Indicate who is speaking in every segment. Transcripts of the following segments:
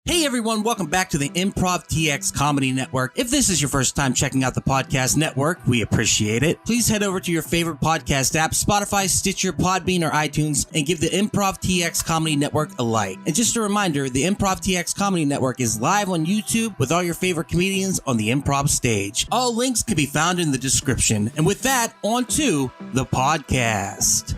Speaker 1: Hey everyone, welcome back to the Improv TX Comedy Network. If this is your first time checking out the podcast network, we appreciate it. Please head over to your favorite podcast app, Spotify, Stitcher, Podbean, or iTunes, and give the Improv TX Comedy Network a like. And just a reminder, the Improv TX Comedy Network is live on YouTube with all your favorite comedians on the improv stage. All links can be found in the description. And with that, on to the podcast.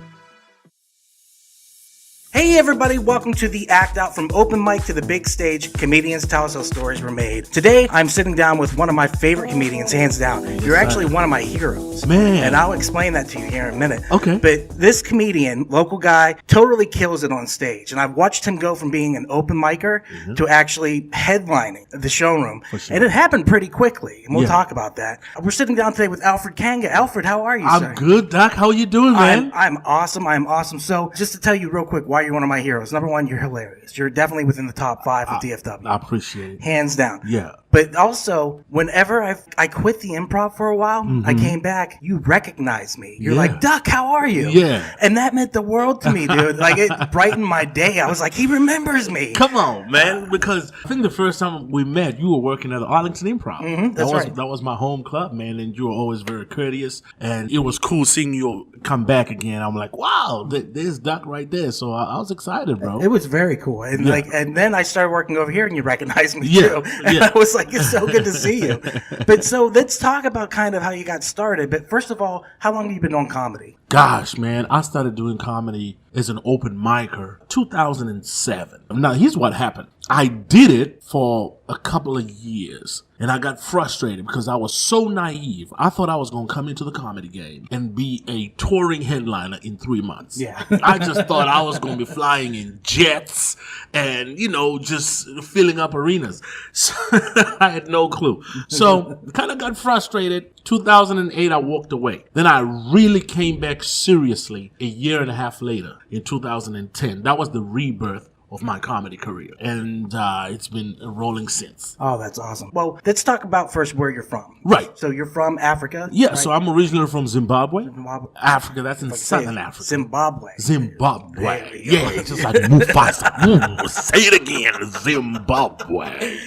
Speaker 1: Hey everybody, welcome to the Act Out From Open Mic to the Big Stage. Comedians tell us how stories were made. Today, I'm sitting down with one of my favorite comedians, hands down. You're actually one of my heroes.
Speaker 2: Man.
Speaker 1: And I'll explain that to you here in a minute.
Speaker 2: Okay.
Speaker 1: But this comedian, local guy, totally kills it on stage. And I've watched him go from being an open micer to actually headlining the showroom.
Speaker 2: For sure.
Speaker 1: And it happened pretty quickly. And we'll talk about that. We're sitting down today with Alfred Kainga. Alfred, how are you, sir?
Speaker 2: I'm good, Doc. How are you doing, man?
Speaker 1: I'm awesome. So, just to tell you real quick why you're one of my heroes. Number one, you're hilarious. You're definitely within the top 5 of DFW.
Speaker 2: I appreciate it.
Speaker 1: Hands down.
Speaker 2: Yeah.
Speaker 1: But also, whenever I quit the improv for a while, I came back, you recognized me. You're like, Duck, how are you?
Speaker 2: Yeah.
Speaker 1: And that meant the world to me, dude. Like, it brightened my day. I was like, he remembers me.
Speaker 2: Come on, man. Because I think the first time we met, you were working at the Arlington Improv.
Speaker 1: That's right.
Speaker 2: That was my home club, man. And you were always very courteous. And it was cool seeing you come back again. I'm like, wow, there's Duck right there. So I was excited, bro.
Speaker 1: It was very cool. And and then I started working over here and you recognized me too.
Speaker 2: And
Speaker 1: I was like, it's so good to see you. But so let's talk about kind of how you got started. But first of all, how long have you been on comedy?
Speaker 2: Gosh, man, I started doing comedy as an open micer 2007. Now, here's what happened. I did it for a couple of years, and I got frustrated because I was so naive. I thought I was going to come into the comedy game and be a touring headliner in 3 months.
Speaker 1: Yeah.
Speaker 2: I just thought I was going to be flying in jets and, just filling up arenas. So I had no clue. So kind of got frustrated. 2008, I walked away. Then I really came back seriously a year and a half later in 2010. That was the rebirth of my comedy career. And it's been rolling since.
Speaker 1: Oh, that's awesome. Well, let's talk about first where you're from.
Speaker 2: Right.
Speaker 1: So you're from Africa?
Speaker 2: Yeah,
Speaker 1: right?
Speaker 2: so I'm originally from Zimbabwe.
Speaker 1: Zimbabwe.
Speaker 2: Africa, that's in southern Africa.
Speaker 1: Zimbabwe.
Speaker 2: Zimbabwe. Yeah, just like Mufasa. Say it again, Zimbabwe.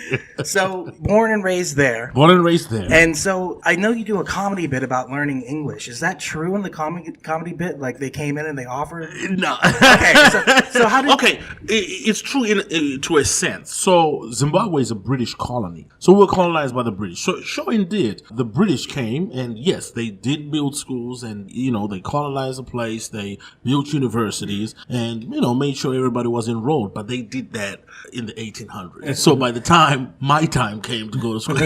Speaker 1: So, born and raised there.
Speaker 2: Born and raised there.
Speaker 1: And so, I know you do a comedy bit about learning English. Is that true in the comedy bit? Like, they came in and they offered?
Speaker 2: No.
Speaker 1: Okay, so how did...
Speaker 2: Okay, it's true to a sense. So Zimbabwe is a British colony. So we were colonized by the British. So sure indeed, the British came and yes, they did build schools and, they colonized the place. They built universities and, made sure everybody was enrolled. But they did that in the 1800s. So by the time my time came to go to school.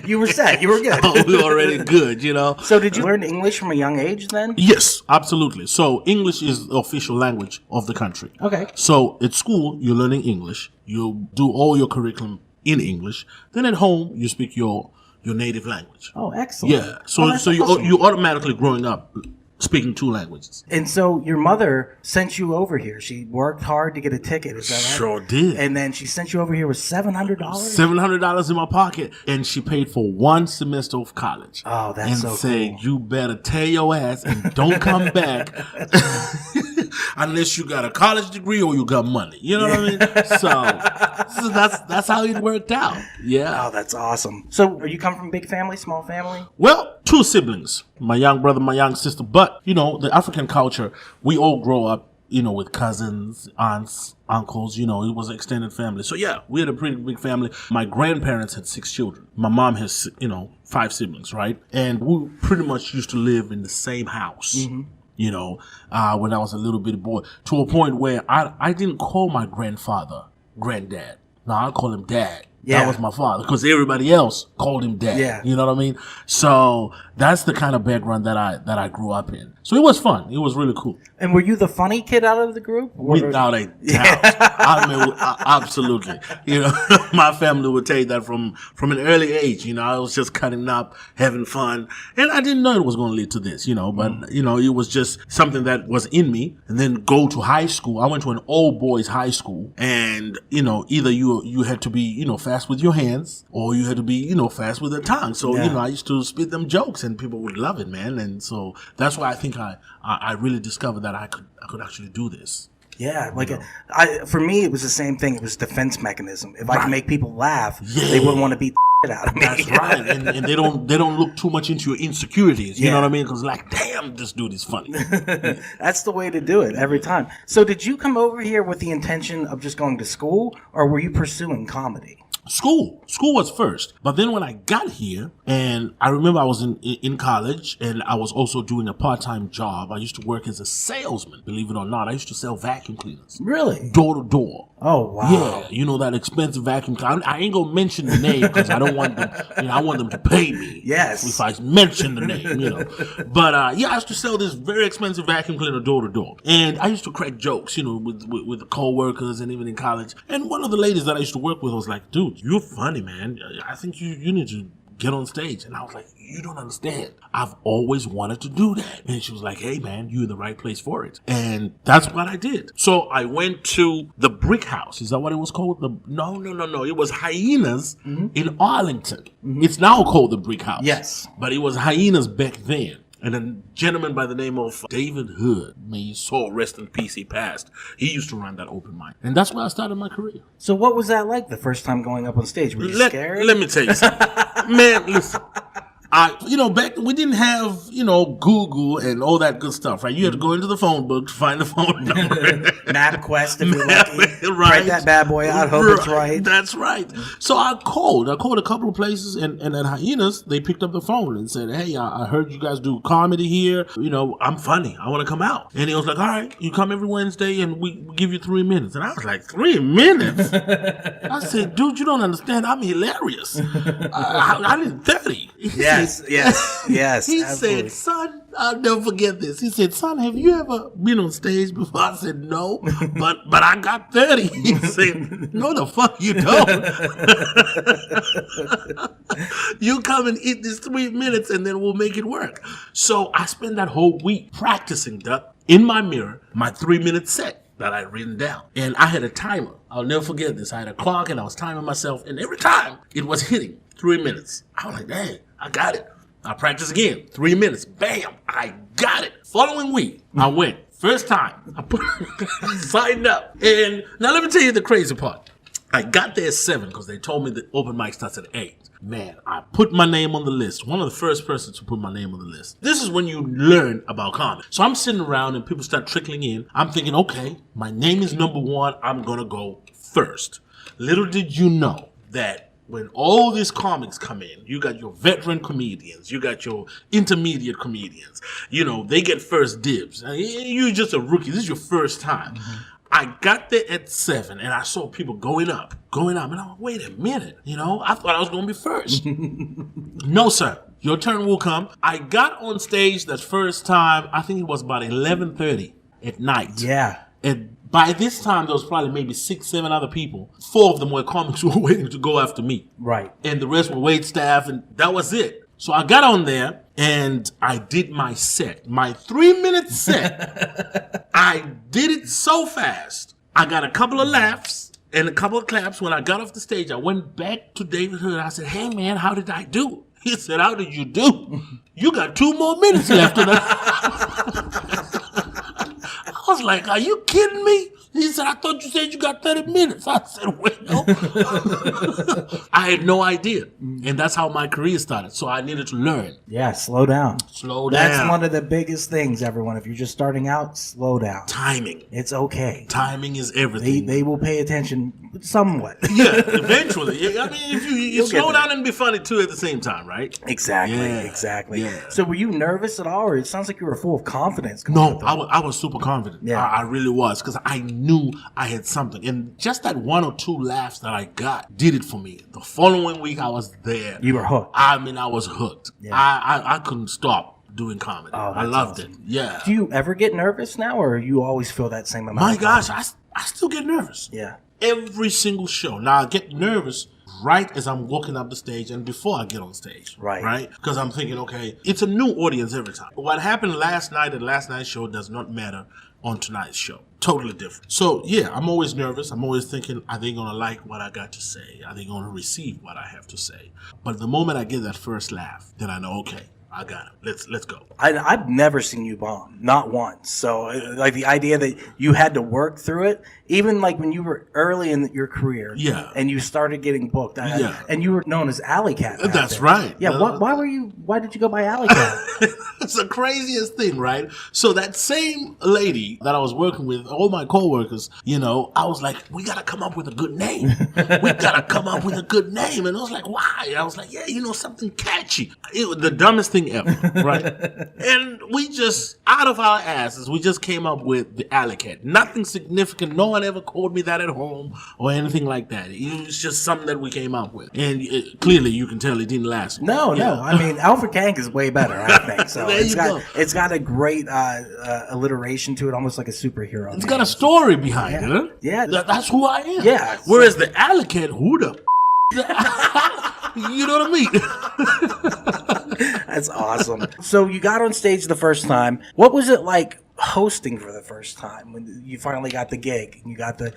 Speaker 1: You were set. You were good.
Speaker 2: We were already good,
Speaker 1: So did you learn English from a young age then?
Speaker 2: Yes, absolutely. So English is the official language of the country.
Speaker 1: Okay.
Speaker 2: So at school, you're learning English. You do all your curriculum in English. Then at home, you speak your native language.
Speaker 1: Oh, excellent.
Speaker 2: Yeah. So
Speaker 1: awesome.
Speaker 2: you automatically growing up speaking 2 languages.
Speaker 1: And so your mother sent you over here. She worked hard to get a ticket. Is that right?
Speaker 2: Sure did.
Speaker 1: And then she sent you over here with $700?
Speaker 2: $700 in my pocket. And she paid for 1 semester of college.
Speaker 1: Oh, that's so cool.
Speaker 2: And said, you better tear your ass and don't come back unless you got a college degree or you got money. You know what I mean? So that's how it worked out. Yeah.
Speaker 1: Oh, that's awesome. So are you come from a big family, small family?
Speaker 2: Well, 2 siblings. My young brother, my young sister. But, the African culture, we all grow up, with cousins, aunts, uncles, it was an extended family. So, yeah, we had a pretty big family. My grandparents had 6 children. My mom has, 5 siblings, right? And we pretty much used to live in the same house. When I was a little bitty boy, to a point where I didn't call my grandfather granddad. No, I call him dad.
Speaker 1: Yeah.
Speaker 2: That was my father because everybody else called him dad.
Speaker 1: Yeah.
Speaker 2: You know what I mean? So that's the kind of background that I grew up in. So it was fun. It was really cool.
Speaker 1: And were you the funny kid out of the group?
Speaker 2: Without a doubt. I mean, absolutely. My family would tell you that from an early age. I was just cutting up, having fun. And I didn't know it was going to lead to this, but, it was just something that was in me. And then go to high school. I went to an all boys high school. And, either you had to be, fast with your hands or you had to be, fast with the tongue. So, I used to spit them jokes and people would love it, man. And so that's why I think I really discovered that I could actually do this.
Speaker 1: Yeah, like for me, it was the same thing. It was defense mechanism. If I can make people laugh, they wouldn't want to beat the shit out of me.
Speaker 2: That's right, and they don't look too much into your insecurities. You know what I mean? Because like, damn, this dude is funny.
Speaker 1: That's the way to do it every time. So, did you come over here with the intention of just going to school, or were you pursuing comedy?
Speaker 2: School was first, but then when I got here, and I remember I was in college, and I was also doing a part-time job. I used to work as a salesman, believe it or not. I used to sell vacuum cleaners,
Speaker 1: really,
Speaker 2: door to door.
Speaker 1: Oh wow!
Speaker 2: Yeah, you know that expensive vacuum cleaner. I ain't gonna mention the name because I don't want them. I want them to pay me.
Speaker 1: Yes,
Speaker 2: if I mention the name, But yeah, I used to sell this very expensive vacuum cleaner door to door, and I used to crack jokes, with the co-workers and even in college. And one of the ladies that I used to work with was like, "Dude, you're funny, man. I think you need to get on stage." And I was like, "You don't understand. I've always wanted to do that." And she was like, "Hey, man, you're in the right place for it." And that's what I did. So I went to the Brick House. Is that what it was called? No. It was Hyenas in Arlington. It's now called the Brick House.
Speaker 1: Yes.
Speaker 2: But it was Hyenas back then. And a gentleman by the name of David Hood, may his soul rest in peace, he passed. He used to run that open mic. And that's where I started my career.
Speaker 1: So what was that like the first time going up on stage? Were you scared?
Speaker 2: Let me tell you something. Man, listen. Back then we didn't have, Google and all that good stuff, right? You had to go into the phone book to find the phone number.
Speaker 1: MapQuest, if you're lucky. Right. Write that bad boy out, hope it's right.
Speaker 2: That's right. So I called a couple of places, and at Hyenas, they picked up the phone and said, "Hey, I heard you guys do comedy here. I'm funny. I want to come out." And he was like, "All right, you come every Wednesday, and we give you 3 minutes." And I was like, 3 minutes? I said, "Dude, you don't understand. I'm hilarious. I did 30.
Speaker 1: Yes.
Speaker 2: He
Speaker 1: absolutely.
Speaker 2: said, "Son, I'll never forget this." He said, "Son, have you ever been on stage before?" I said, "No, but I got 30. He said, "No, the fuck you don't. You come and eat this 3 minutes, and then we'll make it work." So I spent that whole week practicing that in my mirror, my 3-minute set that I'd written down. And I had a timer. I'll never forget this. I had a clock, and I was timing myself, and every time it was hitting 3 minutes. I was like, "Dang, I got it." I practiced again. 3 minutes. Bam. I got it. Following week, I went. First time. I signed up. And now let me tell you the crazy part. I got there at 7 because they told me the open mic starts at 8. Man, I put my name on the list. One of the first persons to put my name on the list. This is when you learn about comedy. So I'm sitting around and people start trickling in. I'm thinking, okay, my name is number 1. I'm going to go first. Little did you know that when all these comics come in, you got your veteran comedians, you got your intermediate comedians, they get first dibs. You're just a rookie. This is your first time. I got there at 7 and I saw people going up. And I'm like, wait a minute. I thought I was going to be first. No, sir. Your turn will come. I got on stage that first time, I think it was about 11:30 at night.
Speaker 1: Yeah.
Speaker 2: And by this time, there was probably maybe 6, 7 other people. 4 of them were comics who were waiting to go after me.
Speaker 1: Right.
Speaker 2: And the rest were wait staff, and that was it. So I got on there, and I did my set. My 3-minute set. I did it so fast. I got a couple of laughs and a couple of claps. When I got off the stage, I went back to David Hood. I said, "Hey, man, how did I do?" He said, "How did you do? You got 2 more minutes left." I was like, "Are you kidding me?" He said, "I thought you said you got 30 minutes. I said, "Wait, no." I had no idea. And that's how my career started. So I needed to learn.
Speaker 1: Yeah, slow down.
Speaker 2: Slow down.
Speaker 1: That's one of the biggest things, everyone. If you're just starting out, slow down.
Speaker 2: Timing.
Speaker 1: It's okay.
Speaker 2: Timing is everything.
Speaker 1: They will pay attention somewhat.
Speaker 2: Yeah, eventually. I mean, if you slow down and be funny too at the same time, right?
Speaker 1: Exactly.
Speaker 2: Yeah.
Speaker 1: So were you nervous at all, or it sounds like you were full of confidence?
Speaker 2: No, I was super confident.
Speaker 1: Yeah.
Speaker 2: I really was, because I knew I had something. And just that 1 or 2 laughs that I got did it for me. The following week, I was there.
Speaker 1: You were hooked.
Speaker 2: I mean, I was hooked.
Speaker 1: Yeah.
Speaker 2: I couldn't stop doing comedy.
Speaker 1: Oh,
Speaker 2: I loved
Speaker 1: awesome.
Speaker 2: it. Yeah.
Speaker 1: Do you ever get nervous now, or you always feel that same amount?
Speaker 2: My
Speaker 1: of
Speaker 2: gosh,
Speaker 1: confidence?
Speaker 2: I still get nervous.
Speaker 1: Yeah.
Speaker 2: Every single show. Now, I get nervous right as I'm walking up the stage and before I get on stage. Right? Because I'm thinking, okay, it's a new audience every time. What happened last night at last night's show does not matter on tonight's show. Totally different. So, yeah, I'm always nervous. I'm always thinking, are they going to like what I got to say? Are they going to receive what I have to say? But the moment I get that first laugh, then I know, okay, I got him. Let's go.
Speaker 1: I've never seen you bomb, not once. So, like, the idea that you had to work through it, even like when you were early in your career, and you started getting booked, and you were known as Alley Cat.
Speaker 2: That's right.
Speaker 1: Yeah. Why did you go by Alley Cat?
Speaker 2: It's the craziest thing, right? So that same lady that I was working with, all my coworkers, I was like, we gotta come up with a good name. We gotta come up with a good name, and I was like, why? I was like, yeah, something catchy. It was the dumbest thing ever, right? And we just, out of our asses, we just came up with the Alley Cat. Nothing significant. No one ever called me that at home or anything like that. It was just something that we came up with. And clearly you can tell it didn't last.
Speaker 1: No. I mean, Alfred Kainga is way better, I think. So it's got a great alliteration to it, almost like a superhero.
Speaker 2: It's got a story behind it, huh?
Speaker 1: Yeah.
Speaker 2: That's who I am.
Speaker 1: Yeah.
Speaker 2: Whereas the Alley Cat, who the you know what I mean?
Speaker 1: That's awesome. So you got on stage the first time. What was it like hosting for the first time when you finally got the gig and you got the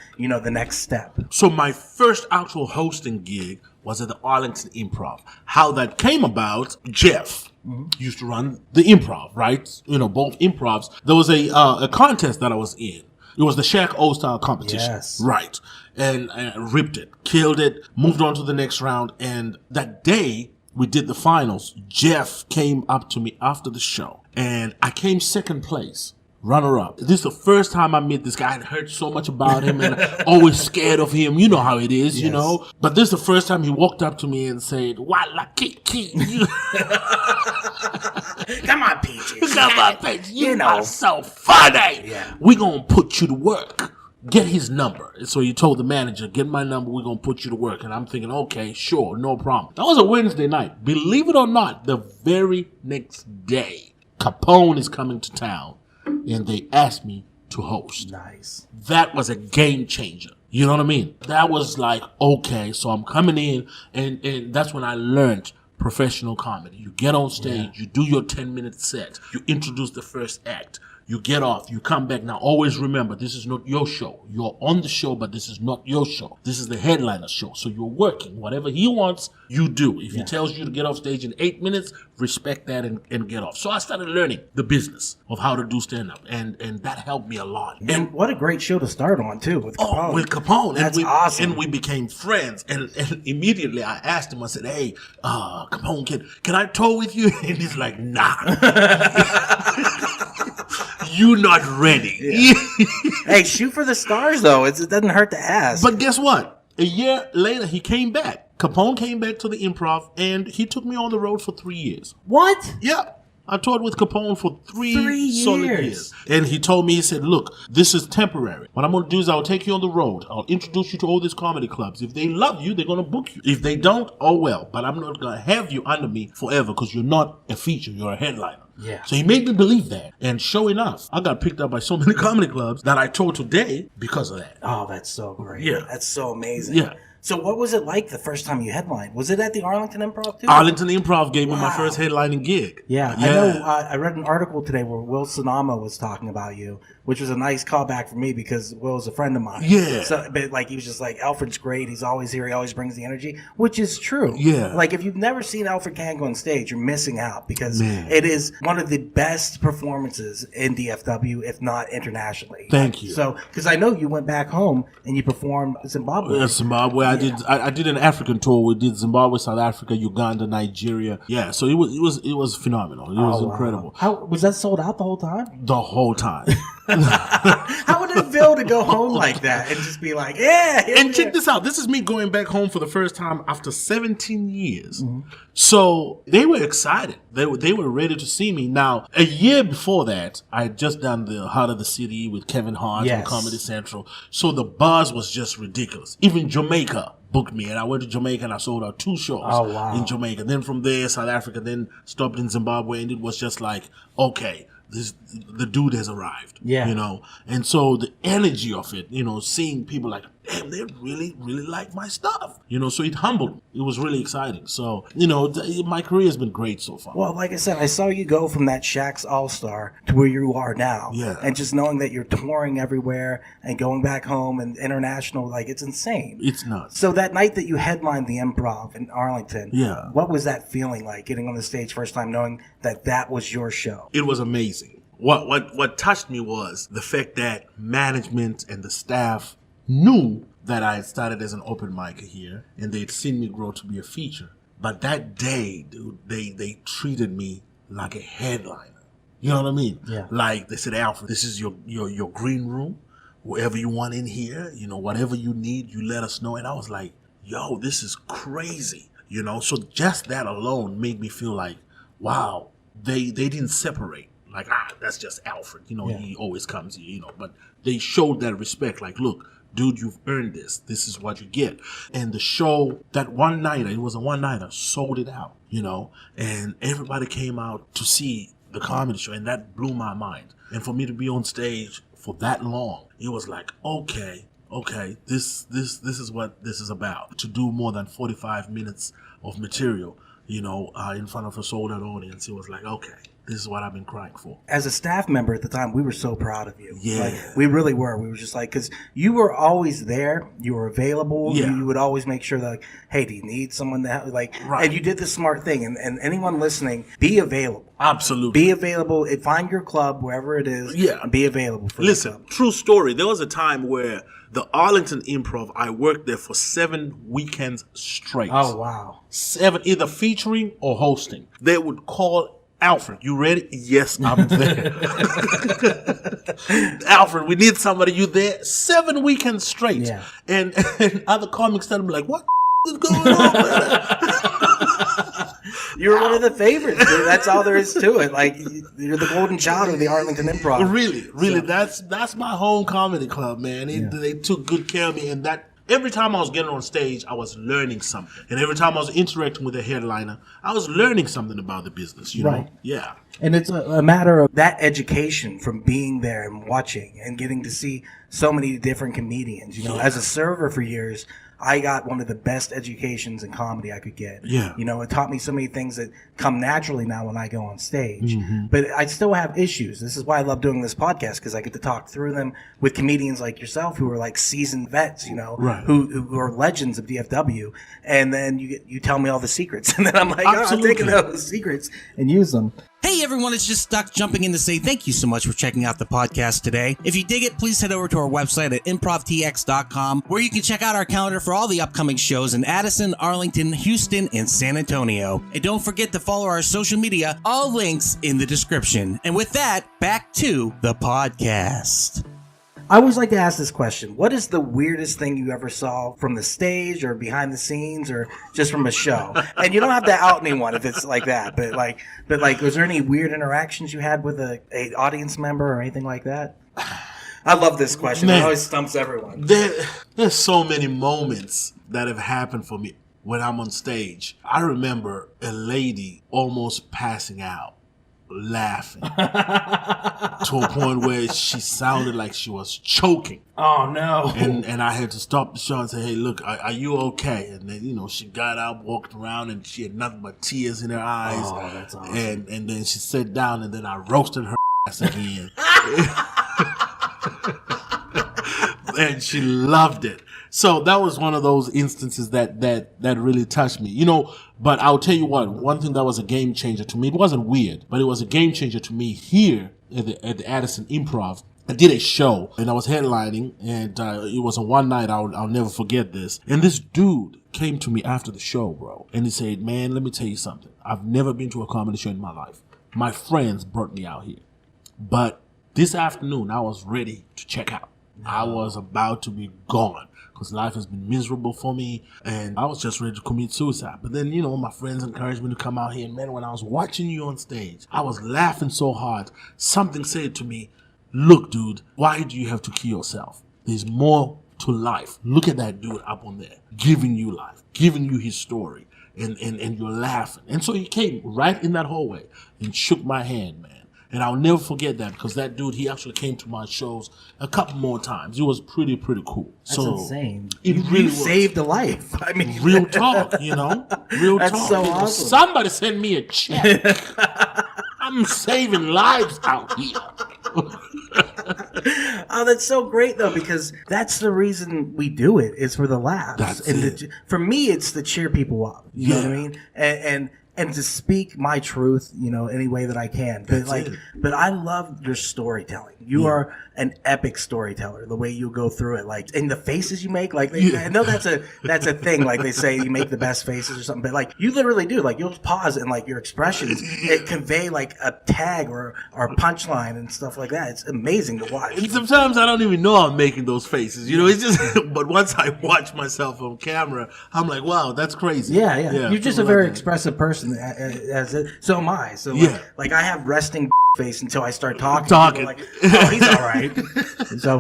Speaker 1: next step?
Speaker 2: So my first actual hosting gig was at the Arlington Improv. How that came about, Jeff used to run the Improv, right? Both improvs. There was a contest that I was in. It was the Shaq All-Star Competition.
Speaker 1: Yes.
Speaker 2: Right. And I ripped it, killed it, moved on to the next round. And that day we did the finals, Jeff came up to me after the show and I came second place, runner up. This is the first time I met this guy. I'd heard so much about him and always scared of him. You know how it is, But this is the first time he walked up to me and said, Wala Kiki.
Speaker 1: Come on, Peaches.
Speaker 2: Come on, Peaches. You are so funny.
Speaker 1: Yeah.
Speaker 2: We're going to put you to work. Get his number. So he told the manager, get my number, we're going to put you to work. And I'm thinking, okay, sure, no problem. That was a Wednesday night. Believe it or not, the very next day, Capone is coming to town. And they asked me to host.
Speaker 1: Nice.
Speaker 2: That was a game changer. You know what I mean? That was like, okay, so I'm coming in, and that's when I learned professional comedy. You get on stage, you do your 10-minute set, you introduce the first act, you get off, you come back. Now, always remember, this is not your show. You're on the show, but this is not your show. This is the headliner show. So you're working. Whatever he wants, you do. If he tells you to get off stage in 8 minutes, respect that and get off. So I started learning the business of how to do stand-up, and that helped me a lot.
Speaker 1: And what a great show to start on, too, with Capone.
Speaker 2: Oh, with Capone.
Speaker 1: That's awesome.
Speaker 2: And we became friends. And immediately I asked him, I said, hey, Capone, can I tour with you? And he's like, nah. You're not ready.
Speaker 1: Yeah. Hey, shoot for the stars, though. It doesn't hurt to ask.
Speaker 2: But guess what? A year later, he came back. Capone came back to the Improv, and he took me on the road for 3 years.
Speaker 1: What?
Speaker 2: Yeah. I toured with Capone for three solid years. And he told me, he said, look, this is temporary. What I'm going to do is I'll take you on the road. I'll introduce you to all these comedy clubs. If they love you, they're going to book you. If they don't, oh well. But I'm not going to have you under me forever because you're not a feature. You're a headliner.
Speaker 1: Yeah.
Speaker 2: So he made me believe that. And sure enough, I got picked up by so many comedy clubs that I tour today because of that.
Speaker 1: Oh, that's so great.
Speaker 2: Yeah.
Speaker 1: That's so amazing.
Speaker 2: Yeah.
Speaker 1: So what was it like the first time you headlined? Was it at the Arlington Improv too?
Speaker 2: Arlington Improv gave me my first headlining gig.
Speaker 1: Yeah. I know. I read an article today where Will Sonama was talking about you, which was a nice callback for me because Will's a friend of mine.
Speaker 2: Yeah.
Speaker 1: So, but like he was just like, Alfred's great. He's always here. He always brings the energy, which is true.
Speaker 2: Yeah.
Speaker 1: Like if you've never seen Alfred Kainga on stage, you're missing out because it is one of the best performances in DFW, if not internationally.
Speaker 2: Thank you.
Speaker 1: So, because I know you went back home and you performed Zimbabwe.
Speaker 2: Zimbabwe. I did an African tour. We did Zimbabwe, South Africa, Uganda, Nigeria. Yeah, so it was phenomenal. It was incredible.
Speaker 1: How was that sold out the whole time?
Speaker 2: The whole time.
Speaker 1: How would it feel to go home like that and just be like, yeah?
Speaker 2: And check this out. This is me going back home for the first time after 17 years. Mm-hmm. So they were excited. They were ready to see me. Now, a year before that, I had just done the Heart of the City with Kevin Hart on Comedy Central. So the buzz was just ridiculous. Even Jamaica booked me, and I went to Jamaica and I sold out 2 shows in Jamaica. Then from there, South Africa, then stopped in Zimbabwe, and it was just like, okay, the dude has arrived. Yeah. And so the energy of it, seeing people like damn, they really, really like my stuff. So it humbled me. It was really exciting. So, my career has been great so far.
Speaker 1: Well, like I said, I saw you go from that Shaq's All-Star to where you are now.
Speaker 2: Yeah.
Speaker 1: And just knowing that you're touring everywhere and going back home and international, like, it's insane.
Speaker 2: It's nuts.
Speaker 1: So that night that you headlined the Improv in Arlington,
Speaker 2: yeah,
Speaker 1: what was that feeling like, getting on the stage first time, knowing that that was your show?
Speaker 2: It was amazing. What touched me was the fact that management and the staff knew that I had started as an open micer here, and they'd seen me grow to be a feature. But that day, dude, they treated me like a headliner. You know what I mean?
Speaker 1: Yeah. Like
Speaker 2: they said, Alfred, this is your green room. Whatever you want in here, whatever you need, you let us know. And I was like, yo, this is crazy. So just that alone made me feel like, wow, they didn't separate. Like, that's just Alfred. He always comes here, But they showed that respect. Like, look, dude, you've earned this. This is what you get. And the show, that one-nighter, it was a one-nighter, sold it out, And everybody came out to see the comedy show, and that blew my mind. And for me to be on stage for that long, it was like, okay, this is what this is about. To do more than 45 minutes of material, in front of a sold-out audience, it was like, okay, this is what I've been crying for.
Speaker 1: As a staff member at the time, we were so proud of you.
Speaker 2: Yeah.
Speaker 1: Like, we really were. We were just like, because you were always there. You were available.
Speaker 2: Yeah.
Speaker 1: You would always make sure that, like, hey, do you need someone to help? Like,
Speaker 2: right.
Speaker 1: And you did the smart thing. And anyone listening, be available.
Speaker 2: Absolutely.
Speaker 1: Be available. Find your club, wherever it is.
Speaker 2: Yeah.
Speaker 1: And be available for
Speaker 2: Listen,
Speaker 1: your club.
Speaker 2: True story. There was a time where the Arlington Improv, I worked there for 7 weekends straight.
Speaker 1: Oh, wow.
Speaker 2: 7, either featuring or hosting. They would call, Alfred, you ready? Yes, I'm there. Alfred, we need somebody. You there? 7 weekends straight.
Speaker 1: Yeah.
Speaker 2: And other comics started to be like, what is going on, man?
Speaker 1: You're one of the favorites, dude. That's all there is to it. Like, you're the golden child of the Arlington Improv.
Speaker 2: Really. So. That's my home comedy club, man. They took good care of me, and that every time I was getting on stage, I was learning something. And every time I was interacting with a headliner, I was learning something about the business, you know? Yeah.
Speaker 1: And it's a matter of that education from being there and watching and getting to see so many different comedians. As a server for years, I got one of the best educations in comedy I could get.
Speaker 2: Yeah.
Speaker 1: It taught me so many things that come naturally now when I go on stage. Mm-hmm. But I still have issues. This is why I love doing this podcast, because I get to talk through them with comedians like yourself who are like seasoned vets,
Speaker 2: right.
Speaker 1: who are legends of DFW. And then you tell me all the secrets. And then I'm like, I'm taking those secrets and use them. Hey everyone, it's just Stuck jumping in to say thank you so much for checking out the podcast today. If you dig it, please head over to our website at improvtx.com, where you can check out our calendar for all the upcoming shows in Addison, Arlington, Houston, and San Antonio. And don't forget to follow our social media, all links in the description. And with that, back to the podcast. I always like to ask this question. What is the weirdest thing you ever saw from the stage or behind the scenes or just from a show? And you don't have to out anyone if it's like that. But was there any weird interactions you had with a audience member or anything like that? I love this question.
Speaker 2: Man,
Speaker 1: it always stumps everyone.
Speaker 2: There's so many moments that have happened for me when I'm on stage. I remember a lady almost passing out, laughing to a point where she sounded like she was choking.
Speaker 1: Oh no.
Speaker 2: And I had to stop the show and say, hey, look, are you okay? And then she got up, walked around, and she had nothing but tears in her eyes.
Speaker 1: Oh, that's awesome.
Speaker 2: And then she sat down, and then I roasted her ass again. And she loved it. So that was one of those instances that really touched me. But I'll tell you what, one thing that was a game changer to me, it wasn't weird, but it was a game changer to me here at the Addison Improv. I did a show and I was headlining, and it was a one night, I'll never forget this. And this dude came to me after the show, bro, and he said, man, let me tell you something. I've never been to a comedy show in my life. My friends brought me out here. But this afternoon, I was ready to check out. I was about to be gone because life has been miserable for me, and I was just ready to commit suicide. But then, my friends encouraged me to come out here, and man, when I was watching you on stage, I was laughing so hard. Something said to me, look, dude, why do you have to kill yourself? There's more to life. Look at that dude up on there, giving you life, giving you his story, and you're laughing. And so he came right in that hallway and shook my hand, man. And I'll never forget that because that dude, he actually came to my shows a couple more times. It was pretty cool.
Speaker 1: That's insane.
Speaker 2: It really
Speaker 1: saved a life. I mean,
Speaker 2: real talk, Real
Speaker 1: that's
Speaker 2: talk.
Speaker 1: so awesome.
Speaker 2: Somebody send me a check. I'm saving lives out here.
Speaker 1: Oh, that's so great though, because that's the reason we do it, is for the laughs.
Speaker 2: That's
Speaker 1: and
Speaker 2: it.
Speaker 1: For me, it's to cheer people up. You know what I mean? And to speak my truth, any way that I can. But I love your storytelling. You are an epic storyteller. The way you go through it, and the faces you make, I know that's a thing. Like they say, you make the best faces or something. But you literally do. You'll pause and your expressions it convey a tag or a punchline and stuff like that. It's amazing to watch.
Speaker 2: And sometimes I don't even know I'm making those faces. It's just. But once I watch myself on camera, I'm like, wow, that's crazy.
Speaker 1: Yeah. You're just a very expressive person. So am I. So I have resting face until I start talking. Oh, he's all right. So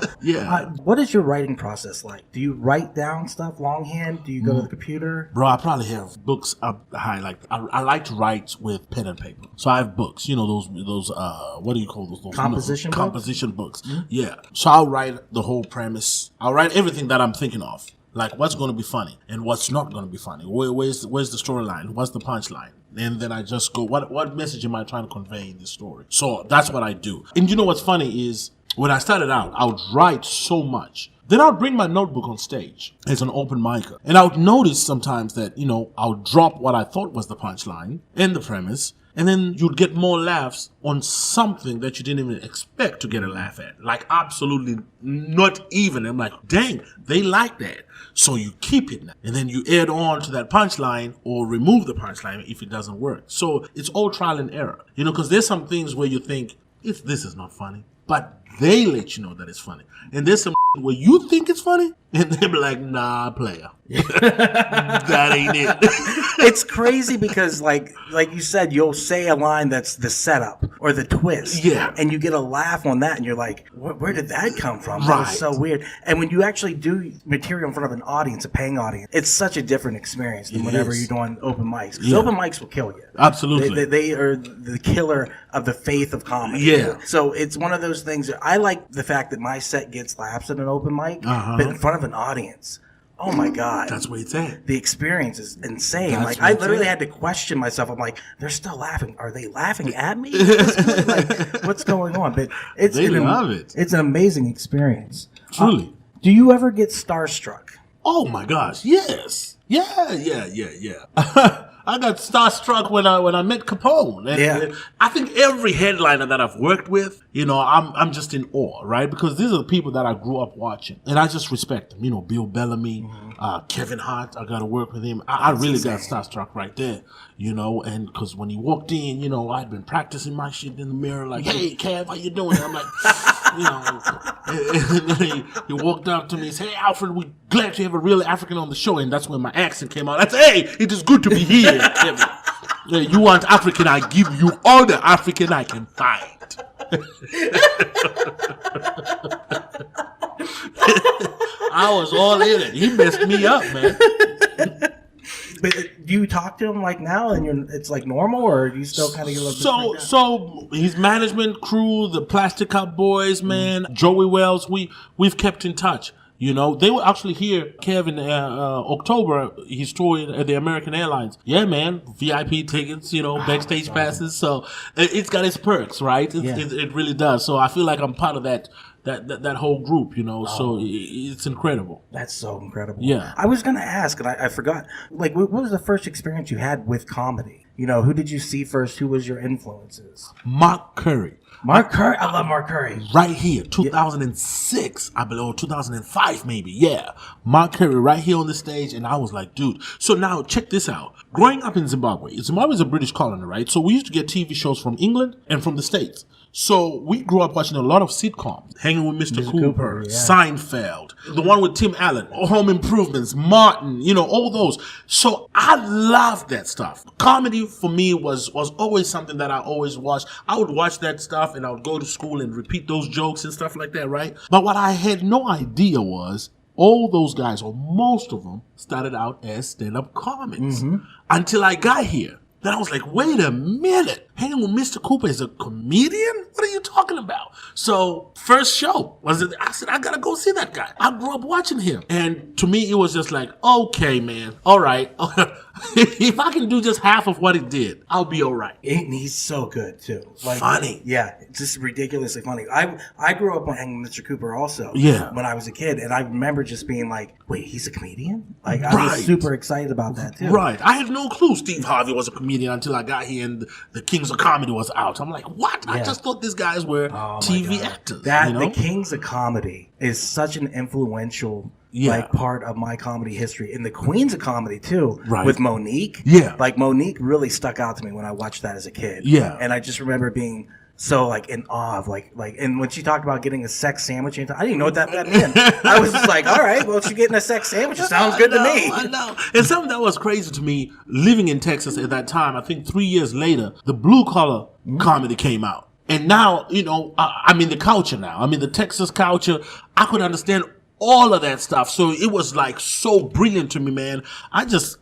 Speaker 1: what is your writing process like? Do you write down stuff longhand? Do you go to the computer?
Speaker 2: Bro, I probably have books up high. I like to write with pen and paper. So I have books. Those what do you call those? Composition books. Mm-hmm. Yeah. So I'll write the whole premise. I'll write everything that I'm thinking of. What's going to be funny and what's not going to be funny. Where's the storyline? What's the punchline? And then I just go, what message am I trying to convey in this story? So that's what I do. And what's funny is when I started out, I would write so much. Then I would bring my notebook on stage as an open micer. And I would notice sometimes that, I would drop what I thought was the punchline and the premise. And then you'd get more laughs on something that you didn't even expect to get a laugh at. Absolutely not even. I'm like, dang, they like that. So you keep it now. And then you add on to that punchline or remove the punchline if it doesn't work. So it's all trial and error. Because there's some things where you think, this is not funny. But they let you know that it's funny. And there's some where you think it's funny, and they be like, nah, player. That ain't it.
Speaker 1: It's crazy because, like you said, you'll say a line that's the setup or the twist.
Speaker 2: Yeah.
Speaker 1: And you get a laugh on that, and you're like, where did that come from?
Speaker 2: Right.
Speaker 1: That was so weird. And when you actually do material in front of an audience, a paying audience, it's such a different experience than whenever you're doing open mics. Because open mics will kill you.
Speaker 2: Absolutely.
Speaker 1: They are the killer of the faith of comedy.
Speaker 2: Yeah.
Speaker 1: So it's one of those things that I like the fact that my set gets laughs at an open mic, but in front of an audience. Oh my God.
Speaker 2: That's where it's at.
Speaker 1: The experience is insane. I literally had to question myself. I'm like, they're still laughing. Are they laughing at me? What's going on? But
Speaker 2: they love it.
Speaker 1: It's an amazing experience.
Speaker 2: Truly.
Speaker 1: Do you ever get starstruck?
Speaker 2: Oh my gosh, yes. Yeah. I got starstruck when I met Capone. And I think every headliner that I've worked with, I'm just in awe, right? Because these are the people that I grew up watching. And I just respect them. Bill Bellamy, Kevin Hart, I got to work with him. I really got starstruck right there, and because when he walked in, I'd been practicing my shit in the mirror like, hey, Kev, how you doing? I'm like, and then he walked up to me and said, hey, Alfred, we're glad to have a real African on the show. And that's when my accent came out. I said, hey, it is good to be here, Kevin. You want African, I give you all the African I can find. I was all in it. He messed me up, man.
Speaker 1: But do you talk to him now, and it's normal, or do you still kind of get a little bit?
Speaker 2: So his management crew, the Plastic Cup Boys, man, Joey Wells, we've kept in touch. They were actually here, Kevin, October, he's touring at the American Airlines. Yeah, man, VIP tickets, backstage passes. So it's got its perks, right? It really does. So I feel like I'm part of that whole group, so it's incredible.
Speaker 1: That's so incredible.
Speaker 2: Yeah.
Speaker 1: I was going to ask, and I forgot, what was the first experience you had with comedy? Who did you see first? Who was your influences?
Speaker 2: Mark Curry.
Speaker 1: Mark Curry? I love Mark Curry.
Speaker 2: Right here, 2006, I believe, or 2005 maybe. Yeah. Mark Curry right here on the stage, and I was like, dude. So now, check this out. Growing up in Zimbabwe is a British colony, right? So we used to get TV shows from England and from the States. So we grew up watching a lot of sitcoms, hanging with Mr. Cooper, Seinfeld, the one with Tim Allen, Home Improvements, Martin, all those. So I loved that stuff. Comedy for me was always something that I always watched. I would watch that stuff and I would go to school and repeat those jokes and stuff like that, right? But what I had no idea was all those guys, or most of them, started out as stand-up comics until I got here. Then I was like, wait a minute. Hanging with Mr. Cooper is a comedian? What are you talking about? So first show I said, I gotta go see that guy. I grew up watching him. And to me, it was just like, okay, man. All right. If I can do just half of what he did, I'll be all right.
Speaker 1: And he's so good too. Like,
Speaker 2: funny.
Speaker 1: Yeah. Just ridiculously funny. I grew up hanging with Mr. Cooper also.
Speaker 2: Yeah.
Speaker 1: When I was a kid. And I remember just being like, wait, he's a comedian? Like, I was super excited about that too.
Speaker 2: Right. I had no clue Steve Harvey was a comedian until I got here and the Kings of Comedy was out. I'm like, what? Yeah. I just thought these guys were TV actors.
Speaker 1: The Kings of Comedy is such an influential like part of my comedy history. And the Queens of Comedy too, with Monique. Yeah. Like Monique really stuck out to me when I watched that as a kid. Yeah. And I just remember being so like in awe of like and when she talked about getting a sex sandwich, I didn't even know what that meant. I was just like, all right, well, she's getting a sex sandwich. It sounds good to me.
Speaker 2: I know. And something that was crazy to me, living in Texas at that time, I think 3 years later, the blue collar comedy came out. And now, you know, I mean the culture now. I mean the Texas culture, I could understand all of that stuff. So it was like so brilliant to me, man. I just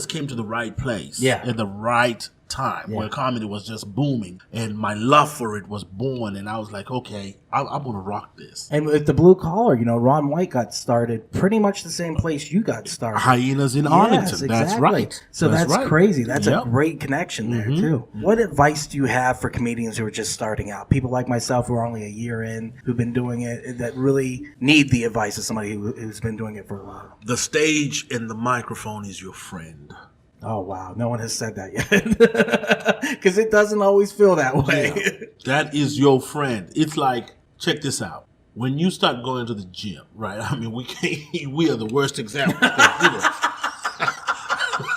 Speaker 2: came to the right place at the right time where comedy was just booming and my love for it was born, and I was like, okay, I'm gonna rock this.
Speaker 1: And with the blue collar, you know, Ron White got started pretty much the same place you got started.
Speaker 2: Hyenas in Arlington. Exactly. That's right.
Speaker 1: So that's crazy. That's a great connection there too. What advice do you have for comedians who are just starting out? People like myself who are only a year in, who've been doing it, that really need the advice of somebody who's been doing it for a while.
Speaker 2: The stage and the microphone is your friend.
Speaker 1: Oh, wow. No one has said that yet. Because it doesn't always feel that way.
Speaker 2: Yeah. That is your friend. It's like, check this out. When you start going to the gym, right? I mean, we are the worst example.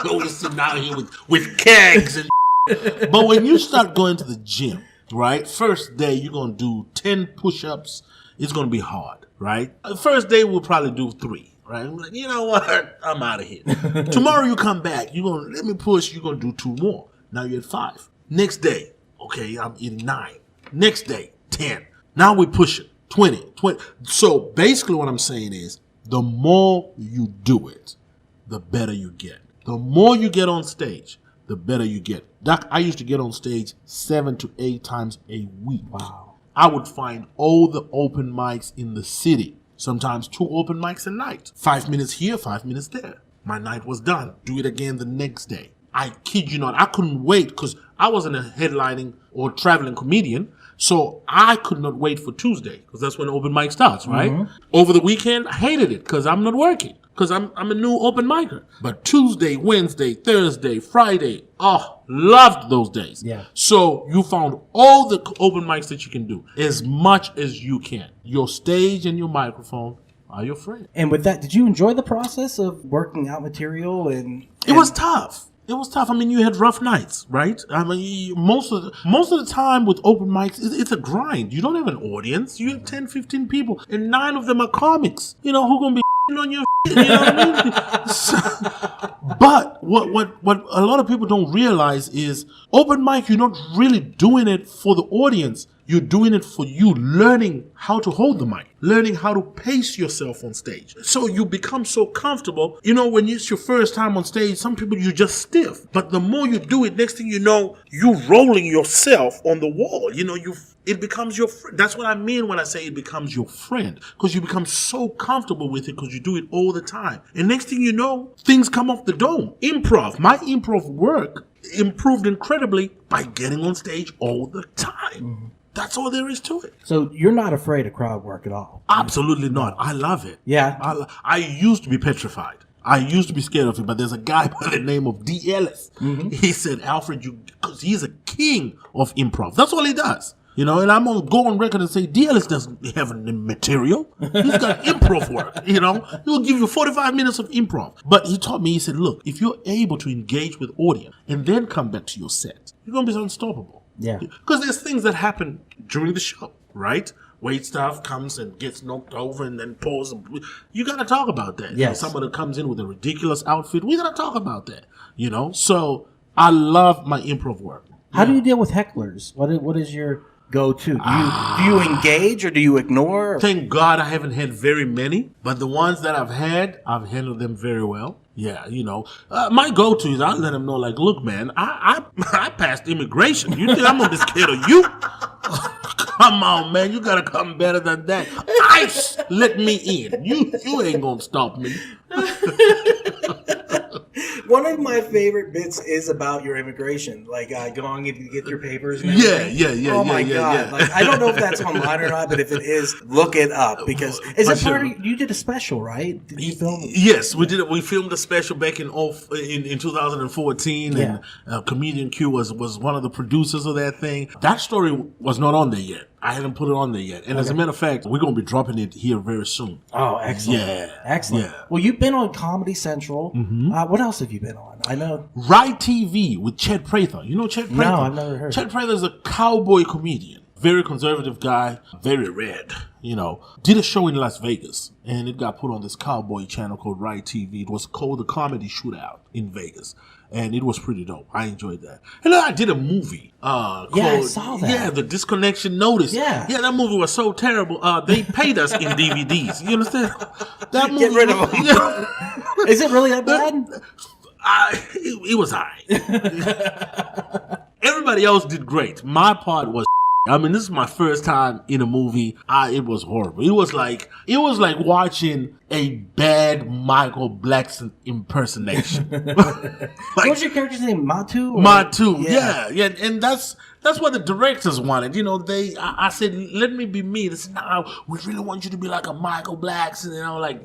Speaker 2: We're sitting out here with kegs and but when you start going to the gym, right? First day, you're going to do 10 push-ups. It's going to be hard, right? First day, we'll probably do 3. Right? I'm like, you know what? I'm out of here. Tomorrow you come back. You're going to let me push. You're going to do 2 more. Now you're at 5. Next day, okay, I'm eating 9. Next day, 10. Now we're pushing 20. So basically what I'm saying is the more you do it, the better you get. The more you get on stage, the better you get. Doc, I used to get on stage 7 to 8 times a week. Wow. I would find all the open mics in the city. Sometimes 2 open mics a night. 5 minutes here, 5 minutes there. My night was done. Do it again the next day. I kid you not. I couldn't wait because I wasn't a headlining or traveling comedian. So I could not wait for Tuesday because that's when open mic starts, right? Mm-hmm. Over the weekend, I hated it because I'm not working. Because I'm a new open micer. But Tuesday, Wednesday, Thursday, Friday, loved those days. Yeah. So you found all the open mics that you can do as much as you can. Your stage and your microphone are your friend.
Speaker 1: And with that, did you enjoy the process of working out material? And
Speaker 2: it was tough. It was tough. I mean, you had rough nights, right? I mean, most of the time with open mics, it's a grind. You don't have an audience. You have 10, 15 people, and 9 of them are comics. You know, who gonna be on your you know what I mean? So, but what a lot of people don't realize is open mic, you're not really doing it for the audience. You're doing it for you, learning how to hold the mic, learning how to pace yourself on stage. So you become so comfortable. You know, when it's your first time on stage, some people, you're just stiff. But the more you do it, next thing you know, you're rolling yourself on the wall. You know, it becomes your friend. That's what I mean when I say it becomes your friend. Because you become so comfortable with it because you do it all the time. And next thing you know, things come off the dome. Improv. My improv work improved incredibly by getting on stage all the time. Mm-hmm. That's all there is to it.
Speaker 1: So you're not afraid of crowd work at all?
Speaker 2: Absolutely not. I love it.
Speaker 1: Yeah.
Speaker 2: I used to be petrified. I used to be scared of it, but there's a guy by the name of D. Ellis. Mm-hmm. He said, Alfred, because he's a king of improv. That's all he does. You know, and I'm going to go on record and say, D. Ellis doesn't have any material. He's got improv work, you know. He'll give you 45 minutes of improv. But he taught me, he said, look, if you're able to engage with audience and then come back to your set, you're going to be unstoppable.
Speaker 1: Yeah.
Speaker 2: Because there's things that happen during the show, right? Wait staff comes and gets knocked over and then pulls. You got to talk about that. Yes. You know, someone that comes in with a ridiculous outfit, we got to talk about that, you know? So I love my improv work.
Speaker 1: How do you deal with hecklers? What is your go to? Do you engage or do you ignore?
Speaker 2: Thank God I haven't had very many, but the ones that I've had, I've handled them very well. Yeah, my go-to is I let them know, like, look, man, I passed immigration. You think I'm gonna be scared of you? Come on, man, you gotta come better than that. ICE, let me in. You ain't gonna stop me.
Speaker 1: One of my favorite bits is about your immigration, like going in to get your papers. And
Speaker 2: Yeah.
Speaker 1: Oh my God!
Speaker 2: Yeah.
Speaker 1: Like, I don't know if that's online or not, but if it is, look it up because is it part of? You did a special, right? Did you film?
Speaker 2: Yes, we did it. We filmed a special back in 2014, and Comedian Q was one of the producers of that thing. That story was not on there yet. I haven't put it on there yet. And as a matter of fact, we're going to be dropping it here very soon.
Speaker 1: Oh, excellent.
Speaker 2: Yeah.
Speaker 1: Excellent. Yeah. Well, you've been on Comedy Central. Mm-hmm. What else have you been on? I know.
Speaker 2: RideTV with Chad Prather. You know Chad Prather?
Speaker 1: No, I've never heard.
Speaker 2: Chad Prather is a cowboy comedian. Very conservative guy. Very red. Did a show in Las Vegas. And it got put on this cowboy channel called RideTV. It was called the Comedy Shootout in Vegas. And it was pretty dope. I enjoyed that. And then I did a movie called...
Speaker 1: Yeah, I saw that.
Speaker 2: Yeah, The Disconnection Notice.
Speaker 1: Yeah.
Speaker 2: Yeah, that movie was so terrible. They paid us in DVDs. You understand? That movie...
Speaker 1: Get rid of them. Is it really that bad?
Speaker 2: It was all right. Everybody else did great. My part was... I mean, this is my first time in a movie. It was horrible. It was like watching a bad Michael Blackson impersonation.
Speaker 1: What's your character's name? Matu?
Speaker 2: Matu, yeah. And that's what the directors wanted. I said, let me be me. They said, no, we really want you to be like a Michael Blackson. And I was like,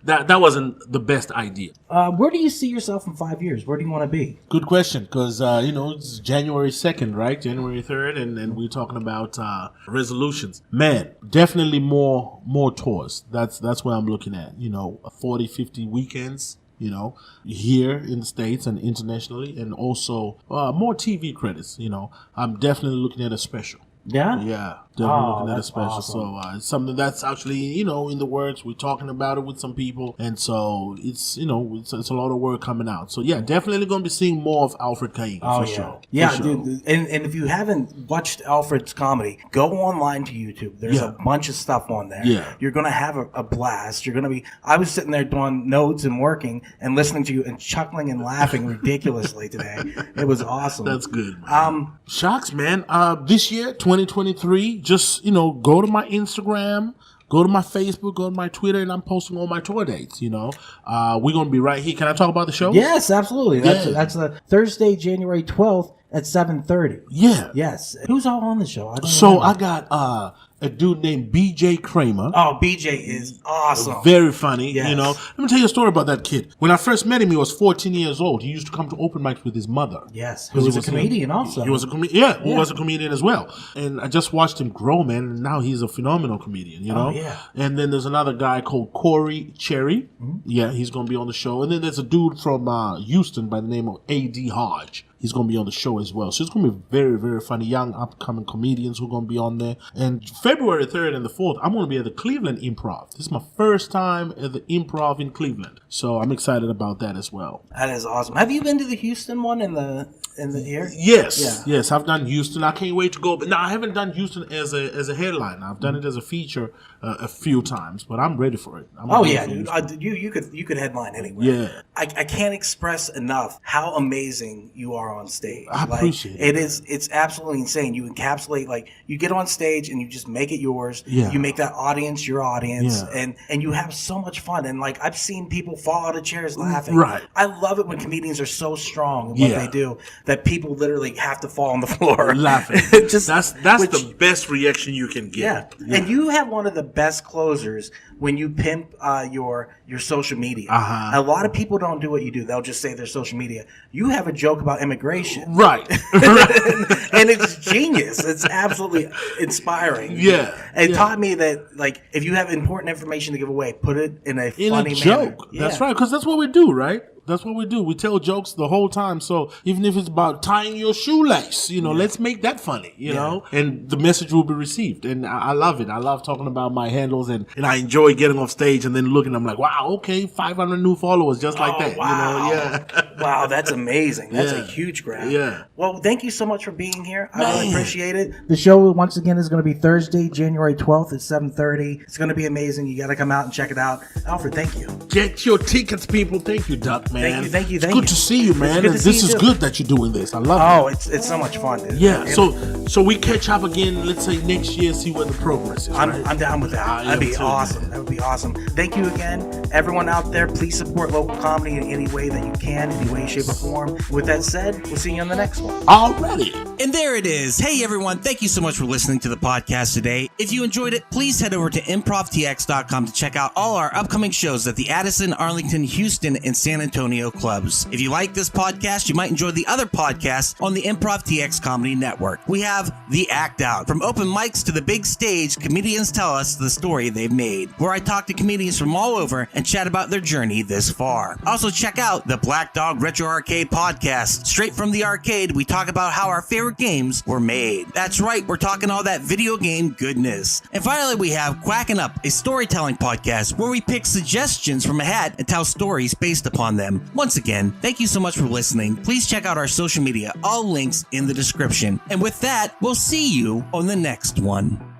Speaker 2: that wasn't the best idea.
Speaker 1: Where do you see yourself in 5 years? Where do you want to be?
Speaker 2: Good question, because it's January 2nd, right? January 3rd, and we're talking about resolutions. Man, definitely more tours. That's where I'm looking at. 40, 50 weekends. Here in the States and internationally, and also more TV credits. I'm definitely looking at a special.
Speaker 1: Yeah?
Speaker 2: Yeah. Definitely looking at a special.
Speaker 1: Awesome.
Speaker 2: So it's something that's actually, in the works. We're talking about it with some people. And so it's, it's a lot of work coming out. So yeah, definitely going to be seeing more of Alfred Kainga for sure.
Speaker 1: Yeah,
Speaker 2: for sure.
Speaker 1: Dude. And if you haven't watched Alfred's comedy, go online to YouTube. There's a bunch of stuff on there.
Speaker 2: Yeah.
Speaker 1: You're going to have a blast. You're going to be, I was sitting there doing notes and working and listening to you and chuckling and laughing ridiculously today. It was awesome.
Speaker 2: That's good, man. Shocks, man. This year, 2023, just, go to my Instagram, go to my Facebook, go to my Twitter, and I'm posting all my tour dates, We're going to be right here. Can I talk about the show?
Speaker 1: Yes, absolutely. That's Thursday, January 12th at 7:30.
Speaker 2: Yeah.
Speaker 1: Yes. Who's all on the show?
Speaker 2: I got a dude named BJ Kramer.
Speaker 1: Oh, BJ is awesome.
Speaker 2: Very funny,
Speaker 1: Yes.
Speaker 2: Let me tell you a story about that kid. When I first met him, he was 14 years old. He used to come to open mics with his mother.
Speaker 1: Yes, who was a comedian also.
Speaker 2: He was a comedian. Yeah, who was a comedian as well. And I just watched him grow, man, and now he's a phenomenal comedian,
Speaker 1: Oh, yeah.
Speaker 2: And then there's another guy called Corey Cherry. Mm-hmm. Yeah, he's going to be on the show. And then there's a dude from Houston by the name of A.D. Hodge. He's going to be on the show as well. So it's going to be very, very funny. Young, upcoming comedians who are going to be on there. And February 3rd and the 4th, I'm going to be at the Cleveland Improv. This is my first time at the Improv in Cleveland. So I'm excited about that as well.
Speaker 1: That is awesome. Have you been to the Houston one in the year?
Speaker 2: Yes.
Speaker 1: Yeah.
Speaker 2: Yes, I've done Houston. I can't wait to go. But no, I haven't done Houston as a headline. I've done it as a feature a few times, but I'm ready for it.
Speaker 1: Dude. You could headline anywhere.
Speaker 2: Yeah.
Speaker 1: I can't express enough how amazing you are on stage.
Speaker 2: I appreciate it.
Speaker 1: It's absolutely insane. You encapsulate, you get on stage and you just make it yours.
Speaker 2: Yeah.
Speaker 1: You make that audience your audience,
Speaker 2: Yeah.
Speaker 1: and you have so much fun. And I've seen people fall out of chairs laughing.
Speaker 2: Right.
Speaker 1: I love it when comedians are so strong in what they do that people literally have to fall on the floor
Speaker 2: laughing.
Speaker 1: Just
Speaker 2: that's the best reaction you can get.
Speaker 1: Yeah. And you have one of the best closers when you pimp your social media.
Speaker 2: Uh-huh.
Speaker 1: A lot of people don't do what you do. They'll just say their social media. You have a joke about immigration.
Speaker 2: Right.
Speaker 1: And it's genius. It's absolutely inspiring.
Speaker 2: Yeah.
Speaker 1: It taught me that, if you have important information to give away, put it in a funny
Speaker 2: joke.
Speaker 1: manner.
Speaker 2: That's right, because that's what we do, right? That's what we do. We tell jokes the whole time. So even if it's about tying your shoelace, let's make that funny, you know, and the message will be received. And I love it. I love talking about my handles, and I enjoy getting off stage and then looking. I'm like, wow, okay, 500 new followers just like that.
Speaker 1: Wow.
Speaker 2: You know, yeah.
Speaker 1: Wow, that's amazing. That's a huge grab.
Speaker 2: Yeah.
Speaker 1: Well, thank you so much for being here. I really appreciate it.
Speaker 3: The show, once again, is going to be Thursday, January 12th at 7:30. It's going to be amazing. You got to come out and check it out. Alfred, thank you.
Speaker 2: Get your tickets, people. Thank you, Duck, man.
Speaker 1: Thank you.
Speaker 2: It's good to see you, man. This is good that you're doing this. I love it.
Speaker 1: Oh, it's so much fun, dude.
Speaker 2: Yeah. So we catch up again, let's say next year, see where the progress is.
Speaker 1: I'm down with that. That'd be awesome. That would be awesome. Thank you again. Everyone out there, please support local comedy in any way that you can, any way, shape, or form. With that said, we'll see you on the next one.
Speaker 2: Already.
Speaker 1: And there it is. Hey, everyone. Thank you so much for listening to the podcast today. If you enjoyed it, please head over to improvtx.com to check out all our upcoming shows at the Addison, Arlington, Houston, and San Antonio clubs. If you like this podcast, you might enjoy the other podcasts on the Improv TX Comedy Network. We have The Act Out. From open mics to the big stage, comedians tell us the story they've made, where I talk to comedians from all over and chat about their journey this far. Also, check out the Black Dog Retro Arcade podcast. Straight from the arcade, we talk about how our favorite games were made. That's right, we're talking all that video game goodness. And finally, we have Quacking Up, a storytelling podcast where we pick suggestions from a hat and tell stories based upon them. Once again, thank you so much for listening. Please check out our social media, all links in the description. And with that, we'll see you on the next one.